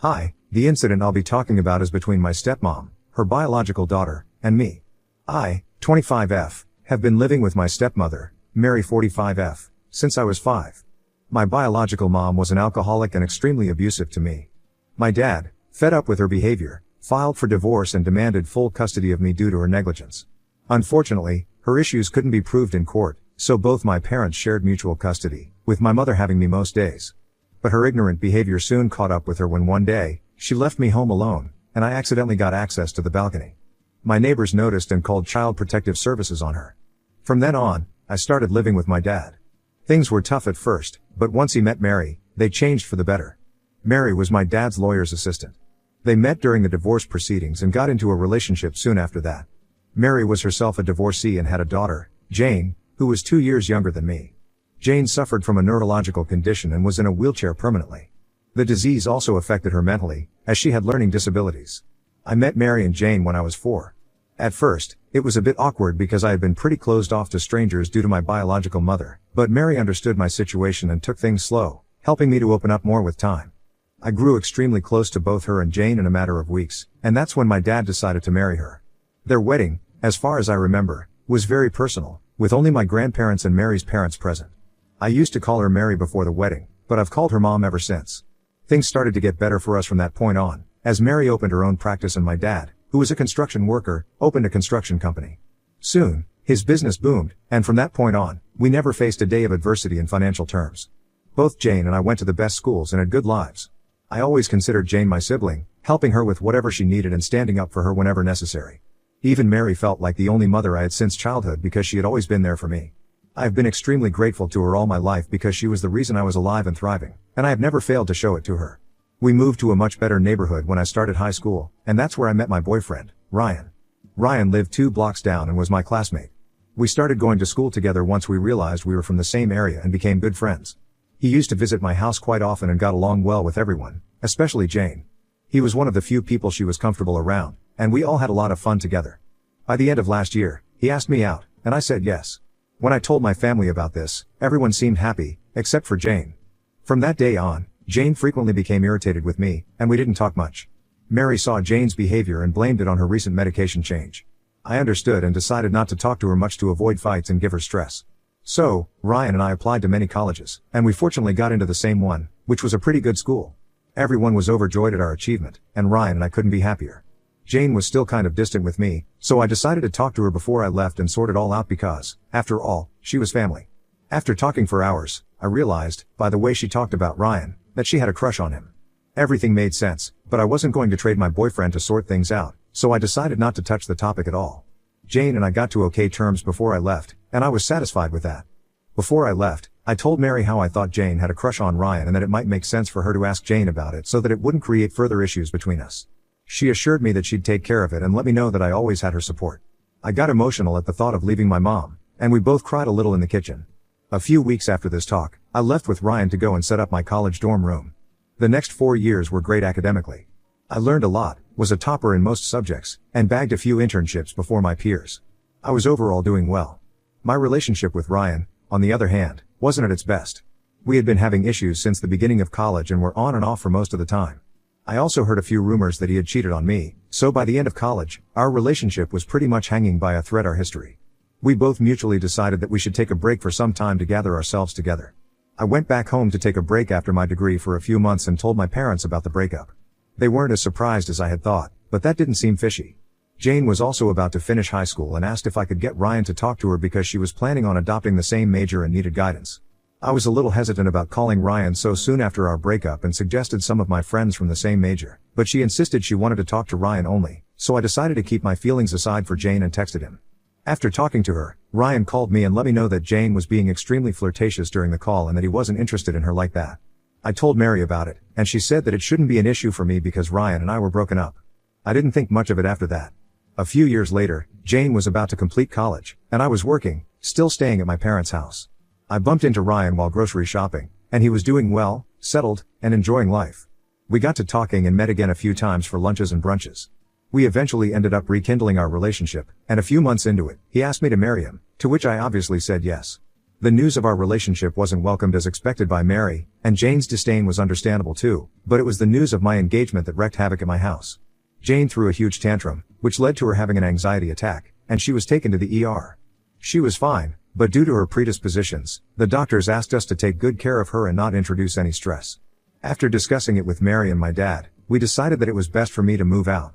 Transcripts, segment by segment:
Hi, the incident I'll be talking about is between my stepmom, her biological daughter, and me. I, 25F, have been living with my stepmother, Mary 45F, since I was 5. My biological mom was an alcoholic and extremely abusive to me. My dad, fed up with her behavior, filed for divorce and demanded full custody of me due to her negligence. Unfortunately, her issues couldn't be proved in court, so both my parents shared mutual custody, with my mother having me most days. But her ignorant behavior soon caught up with her when one day, she left me home alone, and I accidentally got access to the balcony. My neighbors noticed and called Child Protective Services on her. From then on, I started living with my dad. Things were tough at first, but once he met Mary, they changed for the better. Mary was my dad's lawyer's assistant. They met during the divorce proceedings and got into a relationship soon after that. Mary was herself a divorcee and had a daughter, Jane, who was 2 years younger than me. Jane suffered from a neurological condition and was in a wheelchair permanently. The disease also affected her mentally, as she had learning disabilities. I met Mary and Jane when I was 4. At first, it was a bit awkward because I had been pretty closed off to strangers due to my biological mother, but Mary understood my situation and took things slow, helping me to open up more with time. I grew extremely close to both her and Jane in a matter of weeks, and that's when my dad decided to marry her. Their wedding, as far as I remember, was very personal, with only my grandparents and Mary's parents present. I used to call her Mary before the wedding, but I've called her Mom ever since. Things started to get better for us from that point on, as Mary opened her own practice and my dad, who was a construction worker, opened a construction company. Soon, his business boomed, and from that point on, we never faced a day of adversity in financial terms. Both Jane and I went to the best schools and had good lives. I always considered Jane my sibling, helping her with whatever she needed and standing up for her whenever necessary. Even Mary felt like the only mother I had since childhood because she had always been there for me. I have been extremely grateful to her all my life because she was the reason I was alive and thriving, and I have never failed to show it to her. We moved to a much better neighborhood when I started high school, and that's where I met my boyfriend, Ryan. Ryan lived 2 blocks down and was my classmate. We started going to school together once we realized we were from the same area and became good friends. He used to visit my house quite often and got along well with everyone, especially Jane. He was one of the few people she was comfortable around, and we all had a lot of fun together. By the end of last year, he asked me out, and I said yes. When I told my family about this, everyone seemed happy, except for Jane. From that day on, Jane frequently became irritated with me, and we didn't talk much. Mary saw Jane's behavior and blamed it on her recent medication change. I understood and decided not to talk to her much to avoid fights and give her stress. So, Ryan and I applied to many colleges, and we fortunately got into the same one, which was a pretty good school. Everyone was overjoyed at our achievement, and Ryan and I couldn't be happier. Jane was still kind of distant with me, so I decided to talk to her before I left and sort it all out because, after all, she was family. After talking for hours, I realized, by the way she talked about Ryan, that she had a crush on him. Everything made sense, but I wasn't going to trade my boyfriend to sort things out, so I decided not to touch the topic at all. Jane and I got to okay terms before I left, and I was satisfied with that. Before I left, I told Mary how I thought Jane had a crush on Ryan and that it might make sense for her to ask Jane about it so that it wouldn't create further issues between us. She assured me that she'd take care of it and let me know that I always had her support. I got emotional at the thought of leaving my mom, and we both cried a little in the kitchen. A few weeks after this talk, I left with Ryan to go and set up my college dorm room. The next 4 years were great academically. I learned a lot, was a topper in most subjects, and bagged a few internships before my peers. I was overall doing well. My relationship with Ryan, on the other hand, wasn't at its best. We had been having issues since the beginning of college and were on and off for most of the time. I also heard a few rumors that he had cheated on me, so by the end of college, our relationship was pretty much hanging by a thread our history. We both mutually decided that we should take a break for some time to gather ourselves together. I went back home to take a break after my degree for a few months and told my parents about the breakup. They weren't as surprised as I had thought, but that didn't seem fishy. Jane was also about to finish high school and asked if I could get Ryan to talk to her because she was planning on adopting the same major and needed guidance. I was a little hesitant about calling Ryan so soon after our breakup and suggested some of my friends from the same major, but she insisted she wanted to talk to Ryan only, so I decided to keep my feelings aside for Jane and texted him. After talking to her, Ryan called me and let me know that Jane was being extremely flirtatious during the call and that he wasn't interested in her like that. I told Mary about it, and she said that it shouldn't be an issue for me because Ryan and I were broken up. I didn't think much of it after that. A few years later, Jane was about to complete college, and I was working, still staying at my parents' house. I bumped into Ryan while grocery shopping, and he was doing well, settled, and enjoying life. We got to talking and met again a few times for lunches and brunches. We eventually ended up rekindling our relationship, and a few months into it, he asked me to marry him, to which I obviously said yes. The news of our relationship wasn't welcomed as expected by Mary, and Jane's disdain was understandable too, but it was the news of my engagement that wreaked havoc at my house. Jane threw a huge tantrum, which led to her having an anxiety attack, and she was taken to the ER. She was fine, but due to her predispositions, the doctors asked us to take good care of her and not introduce any stress. After discussing it with Mary and my dad, we decided that it was best for me to move out.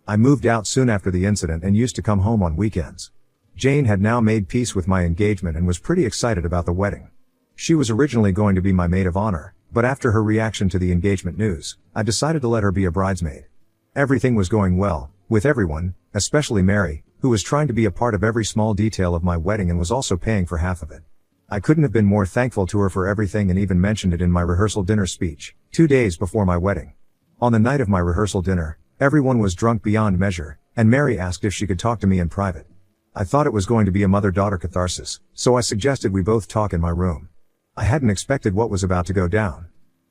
I moved out soon after the incident and used to come home on weekends. Jane had now made peace with my engagement and was pretty excited about the wedding. She was originally going to be my maid of honor, but after her reaction to the engagement news, I decided to let her be a bridesmaid. Everything was going well, with everyone, especially Mary, who was trying to be a part of every small detail of my wedding and was also paying for half of it. I couldn't have been more thankful to her for everything and even mentioned it in my rehearsal dinner speech, 2 days before my wedding. On the night of my rehearsal dinner, everyone was drunk beyond measure, and Mary asked if she could talk to me in private. I thought it was going to be a mother-daughter catharsis, so I suggested we both talk in my room. I hadn't expected what was about to go down.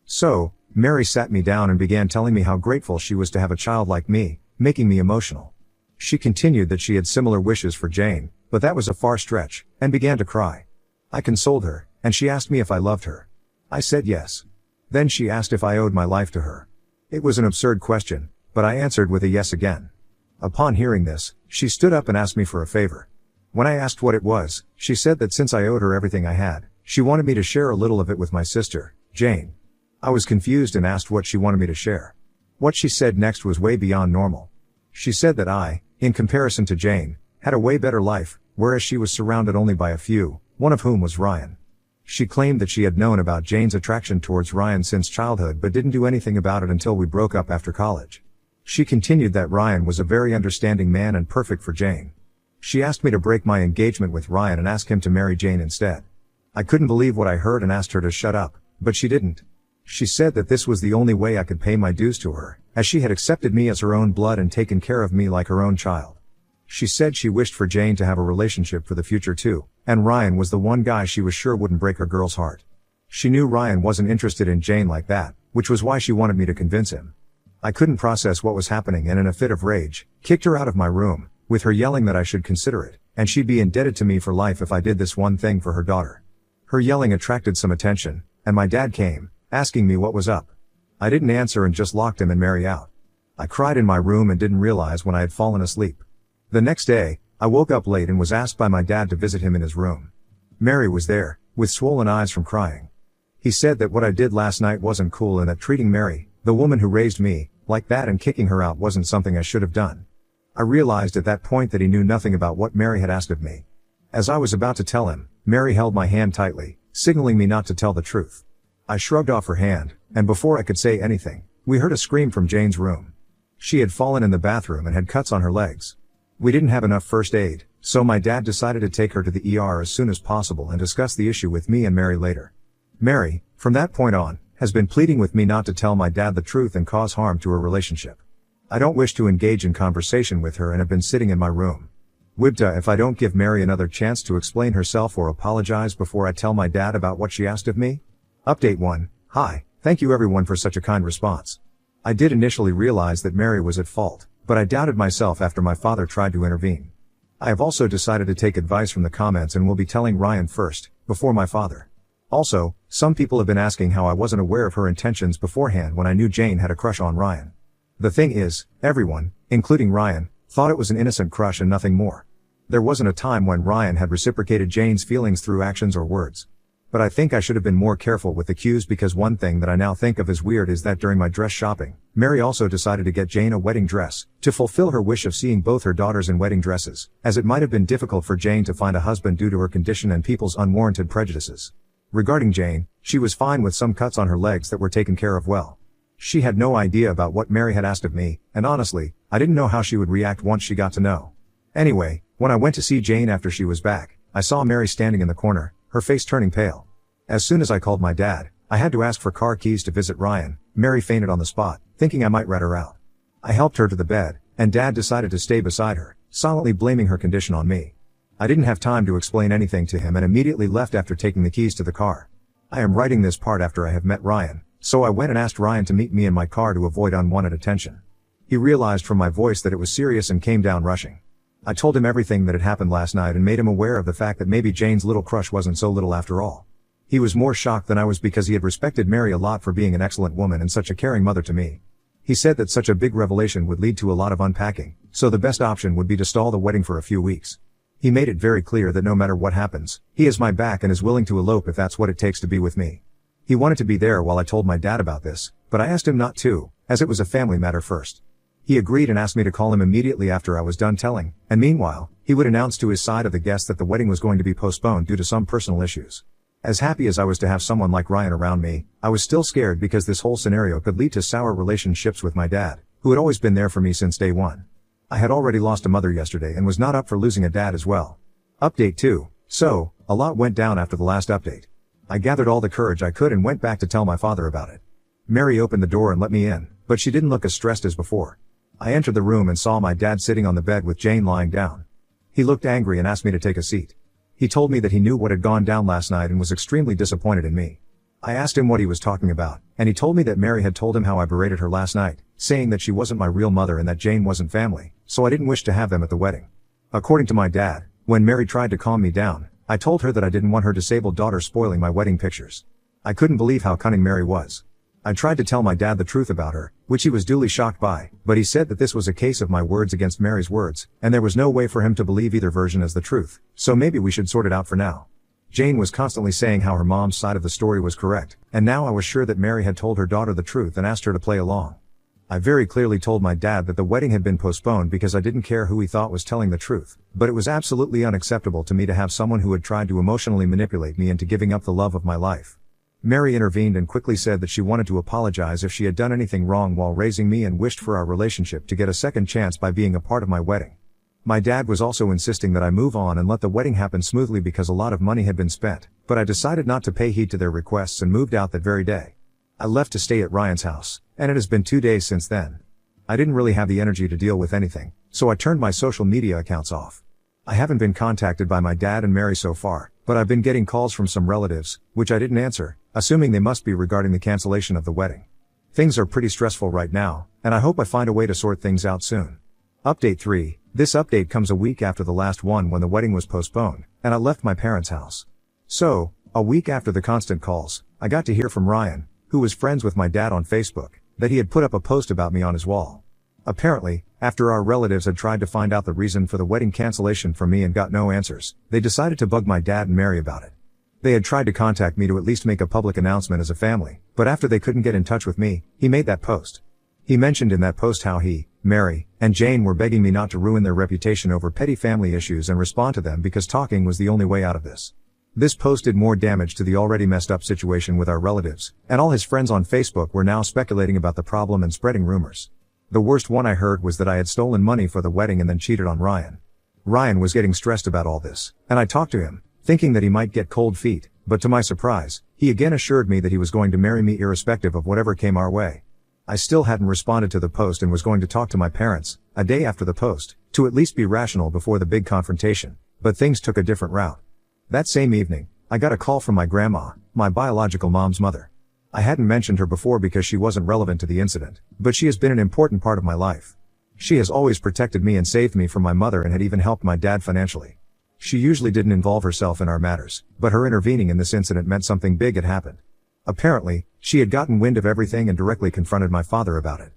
So, Mary sat me down and began telling me how grateful she was to have a child like me, making me emotional. She continued that she had similar wishes for Jane, but that was a far stretch, and began to cry. I consoled her, and she asked me if I loved her. I said yes. Then she asked if I owed my life to her. It was an absurd question, but I answered with a yes again. Upon hearing this, she stood up and asked me for a favor. When I asked what it was, she said that since I owed her everything I had, she wanted me to share a little of it with my sister, Jane. I was confused and asked what she wanted me to share. What she said next was way beyond normal. She said that I, in comparison to Jane, had a way better life, whereas she was surrounded only by a few, one of whom was Ryan. She claimed that she had known about Jane's attraction towards Ryan since childhood but didn't do anything about it until we broke up after college. She continued that Ryan was a very understanding man and perfect for Jane. She asked me to break my engagement with Ryan and ask him to marry Jane instead. I couldn't believe what I heard and asked her to shut up, but she didn't. She said that this was the only way I could pay my dues to her, as she had accepted me as her own blood and taken care of me like her own child. She said she wished for Jane to have a relationship for the future too, and Ryan was the one guy she was sure wouldn't break her girl's heart. She knew Ryan wasn't interested in Jane like that, which was why she wanted me to convince him. I couldn't process what was happening and in a fit of rage, kicked her out of my room, with her yelling that I should consider it, and she'd be indebted to me for life if I did this one thing for her daughter. Her yelling attracted some attention, and my dad came, asking me what was up. I didn't answer and just locked him and Mary out. I cried in my room and didn't realize when I had fallen asleep. The next day, I woke up late and was asked by my dad to visit him in his room. Mary was there, with swollen eyes from crying. He said that what I did last night wasn't cool and that treating Mary, the woman who raised me, like that and kicking her out wasn't something I should have done. I realized at that point that he knew nothing about what Mary had asked of me. As I was about to tell him, Mary held my hand tightly, signaling me not to tell the truth. I shrugged off her hand, and before I could say anything, we heard a scream from Jane's room. She had fallen in the bathroom and had cuts on her legs. We didn't have enough first aid, so my dad decided to take her to the ER as soon as possible and discuss the issue with me and Mary later. Mary, from that point on, has been pleading with me not to tell my dad the truth and cause harm to her relationship. I don't wish to engage in conversation with her and have been sitting in my room. Wibta if I don't give Mary another chance to explain herself or apologize before I tell my dad about what she asked of me. Update 1. Hi, thank you everyone for such a kind response. I did initially realize that Mary was at fault, but I doubted myself after my father tried to intervene. I have also decided to take advice from the comments and will be telling Ryan first, before my father. Also, some people have been asking how I wasn't aware of her intentions beforehand when I knew Jane had a crush on Ryan. The thing is, everyone, including Ryan, thought it was an innocent crush and nothing more. There wasn't a time when Ryan had reciprocated Jane's feelings through actions or words. But I think I should have been more careful with the cues because one thing that I now think of as weird is that during my dress shopping, Mary also decided to get Jane a wedding dress, to fulfill her wish of seeing both her daughters in wedding dresses, as it might have been difficult for Jane to find a husband due to her condition and people's unwarranted prejudices. Regarding Jane, she was fine with some cuts on her legs that were taken care of well. She had no idea about what Mary had asked of me, and honestly, I didn't know how she would react once she got to know. Anyway, when I went to see Jane after she was back, I saw Mary standing in the corner, her face turning pale. As soon as I called my dad, I had to ask for car keys to visit Ryan. Mary fainted on the spot, thinking I might rat her out. I helped her to the bed, and Dad decided to stay beside her, silently blaming her condition on me. I didn't have time to explain anything to him and immediately left after taking the keys to the car. I am writing this part after I have met Ryan, so I went and asked Ryan to meet me in my car to avoid unwanted attention. He realized from my voice that it was serious and came down rushing. I told him everything that had happened last night and made him aware of the fact that maybe Jane's little crush wasn't so little after all. He was more shocked than I was because he had respected Mary a lot for being an excellent woman and such a caring mother to me. He said that such a big revelation would lead to a lot of unpacking, so the best option would be to stall the wedding for a few weeks. He made it very clear that no matter what happens, he has my back and is willing to elope if that's what it takes to be with me. He wanted to be there while I told my dad about this, but I asked him not to, as it was a family matter first. He agreed and asked me to call him immediately after I was done telling, and meanwhile, he would announce to his side of the guests that the wedding was going to be postponed due to some personal issues. As happy as I was to have someone like Ryan around me, I was still scared because this whole scenario could lead to sour relationships with my dad, who had always been there for me since day one. I had already lost a mother yesterday and was not up for losing a dad as well. Update 2. So, a lot went down after the last update. I gathered all the courage I could and went back to tell my father about it. Mary opened the door and let me in, but she didn't look as stressed as before. I entered the room and saw my dad sitting on the bed with Jane lying down. He looked angry and asked me to take a seat. He told me that he knew what had gone down last night and was extremely disappointed in me. I asked him what he was talking about, and he told me that Mary had told him how I berated her last night, saying that she wasn't my real mother and that Jane wasn't family, so I didn't wish to have them at the wedding. According to my dad, when Mary tried to calm me down, I told her that I didn't want her disabled daughter spoiling my wedding pictures. I couldn't believe how cunning Mary was. I tried to tell my dad the truth about her, which he was duly shocked by, but he said that this was a case of my words against Mary's words, and there was no way for him to believe either version as the truth, so maybe we should sort it out for now. Jane was constantly saying how her mom's side of the story was correct, and now I was sure that Mary had told her daughter the truth and asked her to play along. I very clearly told my dad that the wedding had been postponed because I didn't care who he thought was telling the truth, but it was absolutely unacceptable to me to have someone who had tried to emotionally manipulate me into giving up the love of my life. Mary intervened and quickly said that she wanted to apologize if she had done anything wrong while raising me and wished for our relationship to get a second chance by being a part of my wedding. My dad was also insisting that I move on and let the wedding happen smoothly because a lot of money had been spent, but I decided not to pay heed to their requests and moved out that very day. I left to stay at Ryan's house, and it has been 2 days since then. I didn't really have the energy to deal with anything, so I turned my social media accounts off. I haven't been contacted by my dad and Mary so far, but I've been getting calls from some relatives, which I didn't answer, assuming they must be regarding the cancellation of the wedding. Things are pretty stressful right now, and I hope I find a way to sort things out soon. Update 3. This update comes a week after the last one when the wedding was postponed, and I left my parents' house. So, a week after the constant calls, I got to hear from Ryan, who was friends with my dad on Facebook, that he had put up a post about me on his wall. Apparently, after our relatives had tried to find out the reason for the wedding cancellation from me and got no answers, they decided to bug my dad and Mary about it. They had tried to contact me to at least make a public announcement as a family, but after they couldn't get in touch with me, he made that post. He mentioned in that post how he, Mary, and Jane were begging me not to ruin their reputation over petty family issues and respond to them because talking was the only way out of this. This post did more damage to the already messed up situation with our relatives, and all his friends on Facebook were now speculating about the problem and spreading rumors. The worst one I heard was that I had stolen money for the wedding and then cheated on Ryan. Ryan was getting stressed about all this, and I talked to him, thinking that he might get cold feet, but to my surprise, he again assured me that he was going to marry me irrespective of whatever came our way. I still hadn't responded to the post and was going to talk to my parents, a day after the post, to at least be rational before the big confrontation, but things took a different route. That same evening, I got a call from my grandma, my biological mom's mother. I hadn't mentioned her before because she wasn't relevant to the incident, but she has been an important part of my life. She has always protected me and saved me from my mother and had even helped my dad financially. She usually didn't involve herself in our matters, but her intervening in this incident meant something big had happened. Apparently, she had gotten wind of everything and directly confronted my father about it.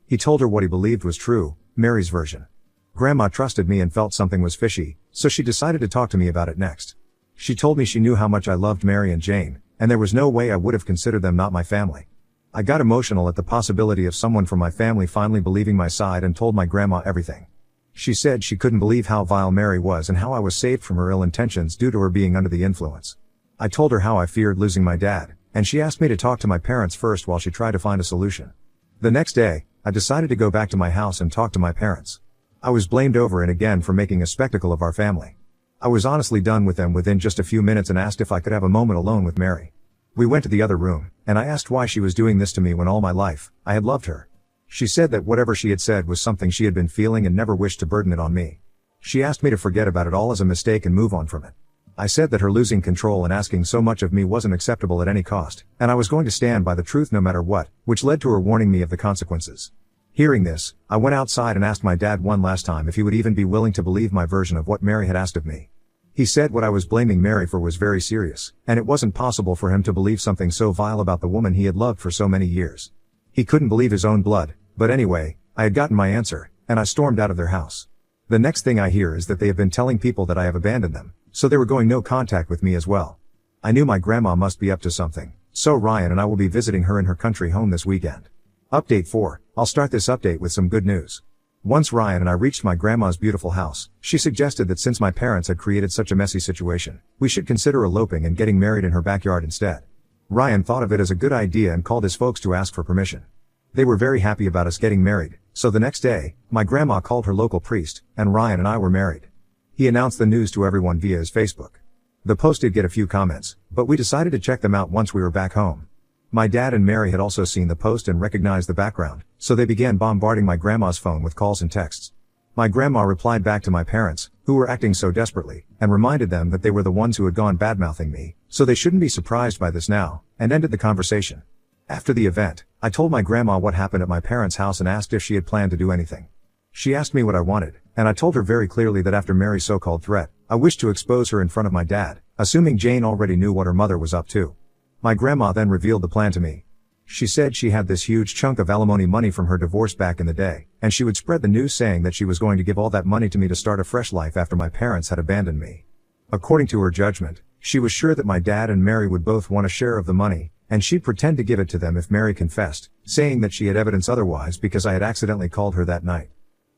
He told her what he believed was true, Mary's version. Grandma trusted me and felt something was fishy, so she decided to talk to me about it next. She told me she knew how much I loved Mary and Jane, and there was no way I would have considered them not my family. I got emotional at the possibility of someone from my family finally believing my side and told my grandma everything. She said she couldn't believe how vile Mary was and how I was saved from her ill intentions due to her being under the influence. I told her how I feared losing my dad, and she asked me to talk to my parents first while she tried to find a solution. The next day, I decided to go back to my house and talk to my parents. I was blamed over and again for making a spectacle of our family. I was honestly done with them within just a few minutes and asked if I could have a moment alone with Mary. We went to the other room, and I asked why she was doing this to me when all my life, I had loved her. She said that whatever she had said was something she had been feeling and never wished to burden it on me. She asked me to forget about it all as a mistake and move on from it. I said that her losing control and asking so much of me wasn't acceptable at any cost, and I was going to stand by the truth no matter what, which led to her warning me of the consequences. Hearing this, I went outside and asked my dad one last time if he would even be willing to believe my version of what Mary had asked of me. He said what I was blaming Mary for was very serious, and it wasn't possible for him to believe something so vile about the woman he had loved for so many years. He couldn't believe his own blood, but anyway, I had gotten my answer, and I stormed out of their house. The next thing I hear is that they have been telling people that I have abandoned them, so they were going no contact with me as well. I knew my grandma must be up to something, so Ryan and I will be visiting her in her country home this weekend. Update 4, I'll start this update with some good news. Once Ryan and I reached my grandma's beautiful house, she suggested that since my parents had created such a messy situation, we should consider eloping and getting married in her backyard instead. Ryan thought of it as a good idea and called his folks to ask for permission. They were very happy about us getting married, so the next day, my grandma called her local priest, and Ryan and I were married. He announced the news to everyone via his Facebook. The post did get a few comments, but we decided to check them out once we were back home. My dad and Mary had also seen the post and recognized the background, so they began bombarding my grandma's phone with calls and texts. My grandma replied back to my parents, who were acting so desperately, and reminded them that they were the ones who had gone badmouthing me, so they shouldn't be surprised by this now, and ended the conversation. After the event, I told my grandma what happened at my parents' house and asked if she had planned to do anything. She asked me what I wanted, and I told her very clearly that after Mary's so-called threat, I wished to expose her in front of my dad, assuming Jane already knew what her mother was up to. My grandma then revealed the plan to me. She said she had this huge chunk of alimony money from her divorce back in the day, and she would spread the news saying that she was going to give all that money to me to start a fresh life after my parents had abandoned me. According to her judgment, she was sure that my dad and Mary would both want a share of the money, and she'd pretend to give it to them if Mary confessed, saying that she had evidence otherwise because I had accidentally called her that night.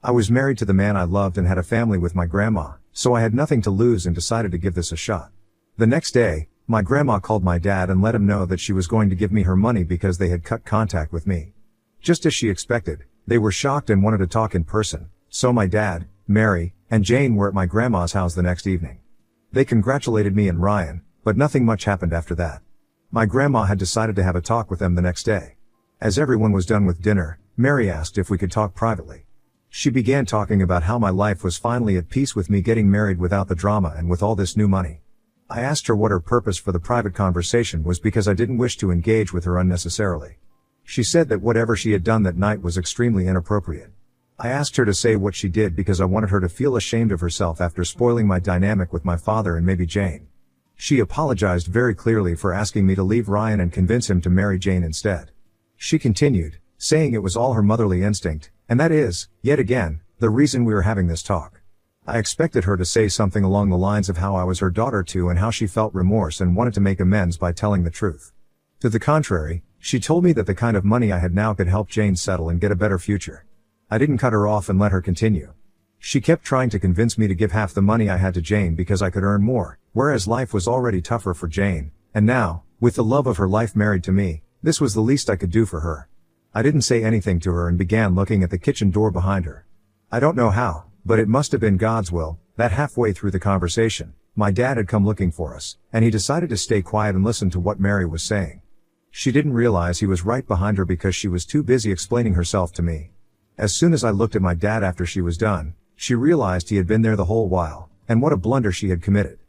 I was married to the man I loved and had a family with my grandma, so I had nothing to lose and decided to give this a shot. The next day, my grandma called my dad and let him know that she was going to give me her money because they had cut contact with me. Just as she expected, they were shocked and wanted to talk in person, so my dad, Mary, and Jane were at my grandma's house the next evening. They congratulated me and Ryan, but nothing much happened after that. My grandma had decided to have a talk with them the next day. As everyone was done with dinner, Mary asked if we could talk privately. She began talking about how my life was finally at peace with me getting married without the drama and with all this new money. I asked her what her purpose for the private conversation was because I didn't wish to engage with her unnecessarily. She said that whatever she had done that night was extremely inappropriate. I asked her to say what she did because I wanted her to feel ashamed of herself after spoiling my dynamic with my father and maybe Jane. She apologized very clearly for asking me to leave Ryan and convince him to marry Jane instead. She continued, saying it was all her motherly instinct, and that is, yet again, the reason we were having this talk. I expected her to say something along the lines of how I was her daughter too and how she felt remorse and wanted to make amends by telling the truth. To the contrary, she told me that the kind of money I had now could help Jane settle and get a better future. I didn't cut her off and let her continue. She kept trying to convince me to give half the money I had to Jane because I could earn more, whereas life was already tougher for Jane, and now, with the love of her life married to me, this was the least I could do for her. I didn't say anything to her and began looking at the kitchen door behind her. I don't know how, but it must have been God's will, that halfway through the conversation, my dad had come looking for us, and he decided to stay quiet and listen to what Mary was saying. She didn't realize he was right behind her because she was too busy explaining herself to me. As soon as I looked at my dad after she was done, she realized he had been there the whole while, and what a blunder she had committed.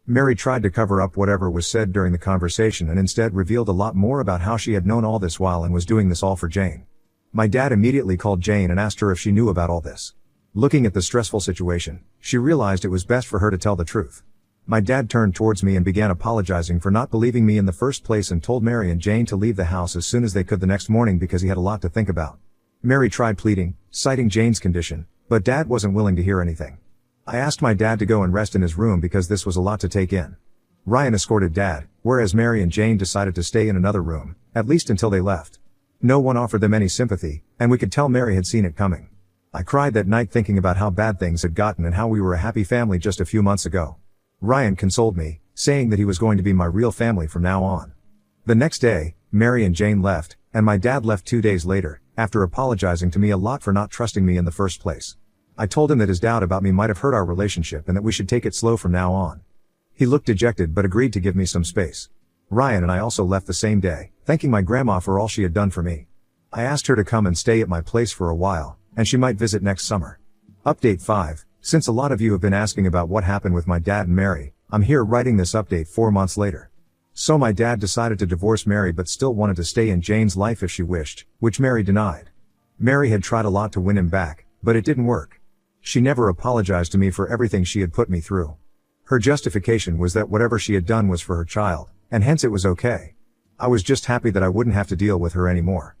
Mary tried to cover up whatever was said during the conversation and instead revealed a lot more about how she had known all this while and was doing this all for Jane. My dad immediately called Jane and asked her if she knew about all this. Looking at the stressful situation, she realized it was best for her to tell the truth. My dad turned towards me and began apologizing for not believing me in the first place and told Mary and Jane to leave the house as soon as they could the next morning because he had a lot to think about. Mary tried pleading, citing Jane's condition, but Dad wasn't willing to hear anything. I asked my dad to go and rest in his room because this was a lot to take in. Ryan escorted Dad, whereas Mary and Jane decided to stay in another room, at least until they left. No one offered them any sympathy, and we could tell Mary had seen it coming. I cried that night thinking about how bad things had gotten and how we were a happy family just a few months ago. Ryan consoled me, saying that he was going to be my real family from now on. The next day, Mary and Jane left, and my dad left 2 days later, after apologizing to me a lot for not trusting me in the first place. I told him that his doubt about me might have hurt our relationship and that we should take it slow from now on. He looked dejected but agreed to give me some space. Ryan and I also left the same day, thanking my grandma for all she had done for me. I asked her to come and stay at my place for a while, and she might visit next summer. Update 5. Since a lot of you have been asking about what happened with my dad and Mary, I'm here writing this update 4 months later. So my dad decided to divorce Mary but still wanted to stay in Jane's life if she wished, which Mary denied. Mary had tried a lot to win him back, but it didn't work. She never apologized to me for everything she had put me through. Her justification was that whatever she had done was for her child, and hence it was okay. I was just happy that I wouldn't have to deal with her anymore.